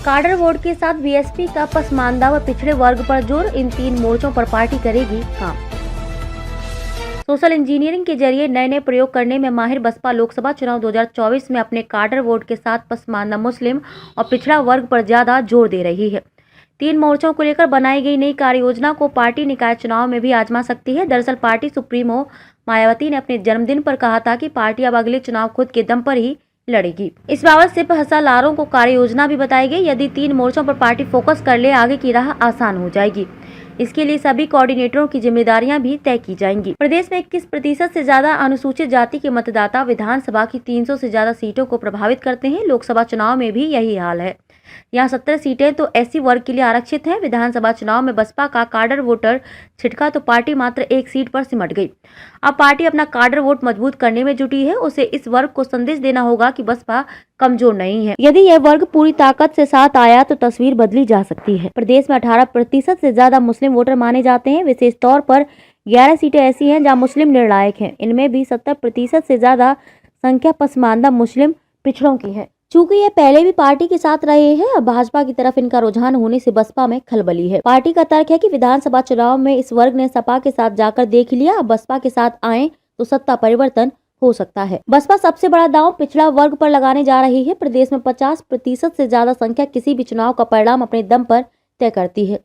Cadre vote के साथ BSP का पसमानदा व पिछड़े वर्ग पर जोर, इन 3 मोर्चों पर पार्टी करेगी काम। सोशल इंजीनियरिंग के जरिए नए नए प्रयोग करने में माहिर बसपा लोकसभा चुनाव 2024 में अपने काडर वोट के साथ पसमानदा मुस्लिम और पिछड़ा वर्ग पर ज्यादा जोर दे रही है। 3 मोर्चों को लेकर बनाई गई नई कार्य योजना को पार्टी निकाय चुनाव में भी आजमा सकती है। दरअसल पार्टी सुप्रीमो मायावती ने अपने जन्मदिन पर कहा था कि पार्टी अब अगले चुनाव खुद के दम पर ही लड़ेगी। इस बाबत सिर्फ हसालारों को कार्य योजना भी बताई गई। यदि 3 मोर्चों पर पार्टी फोकस कर ले, आगे की राह आसान हो जाएगी। इसके लिए सभी कोऑर्डिनेटरों की जिम्मेदारियां भी तय की जाएंगी। प्रदेश में 21% से ज्यादा अनुसूचित जाति के मतदाता विधानसभा की 300 से ज्यादा सीटों को प्रभावित करते हैं। लोकसभा चुनाव में भी यही हाल है। यहाँ 17 सीटें तो एससी वर्ग के लिए आरक्षित हैं। विधानसभा चुनाव में बसपा का काडर वोटर छिटका तो पार्टी मात्र 1 सीट पर सिमट गई। अब पार्टी अपना काडर वोट मजबूत करने में जुटी है। उसे इस वर्ग को संदेश देना होगा कि बसपा कमजोर नहीं है। यदि यह वर्ग पूरी ताकत से साथ आया तो तस्वीर बदली जा सकती है। प्रदेश में 18% से ज्यादा मुस्लिम वोटर माने जाते हैं। विशेष तौर पर 11 सीटें ऐसी हैं जहां मुस्लिम निर्णायक हैं। इनमें भी 70% से ज्यादा संख्या पसमानदा मुस्लिम पिछड़ों की है। चूंकि ये पहले भी पार्टी के साथ रहे हैं, अब भाजपा की तरफ इनका रुझान होने से बसपा में खलबली है। पार्टी का तर्क है कि विधानसभा चुनाव में इस वर्ग ने सपा के साथ जाकर देख लिया, अब बसपा के साथ आए तो सत्ता परिवर्तन हो सकता है। बसपा सबसे बड़ा दांव पिछड़ा वर्ग पर लगाने जा रही है। प्रदेश में 50% से ज्यादा संख्या किसी भी चुनाव का परिणाम अपने दम पर तय करती है।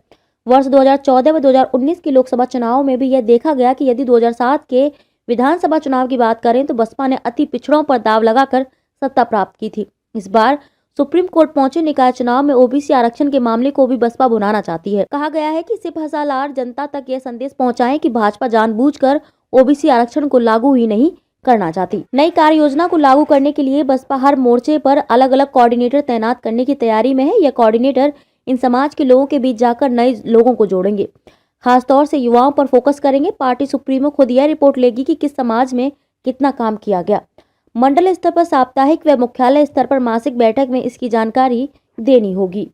वर्ष 2014 व 2019 के लोकसभा चुनाव में भी यह देखा गया कि यदि 2007 के विधानसभा चुनाव की बात करें तो बसपा ने अति पिछड़ों पर दाव लगाकर सत्ता प्राप्त की थी। इस बार सुप्रीम कोर्ट पहुंचे निकाय चुनाव में ओबीसी आरक्षण के मामले को भी बसपा भुनाना चाहती है। कहा गया है कि सिर्फ हसालार जनता तक यह संदेश पहुंचाएं कि भाजपा जानबूझकर ओबीसी आरक्षण को लागू ही नहीं करना चाहती। नई कार्य योजना को लागू करने के लिए बसपा हर मोर्चे पर अलग अलग कोऑर्डिनेटर तैनात करने की तैयारी में है। यह कोऑर्डिनेटर इन समाज के लोगों के बीच जाकर नए लोगों को जोड़ेंगे, खासतौर से युवाओं पर फोकस करेंगे। पार्टी सुप्रीमो खुद यह रिपोर्ट लेगी कि किस समाज में कितना काम किया गया। मंडल स्तर पर साप्ताहिक व मुख्यालय स्तर पर मासिक बैठक में इसकी जानकारी देनी होगी।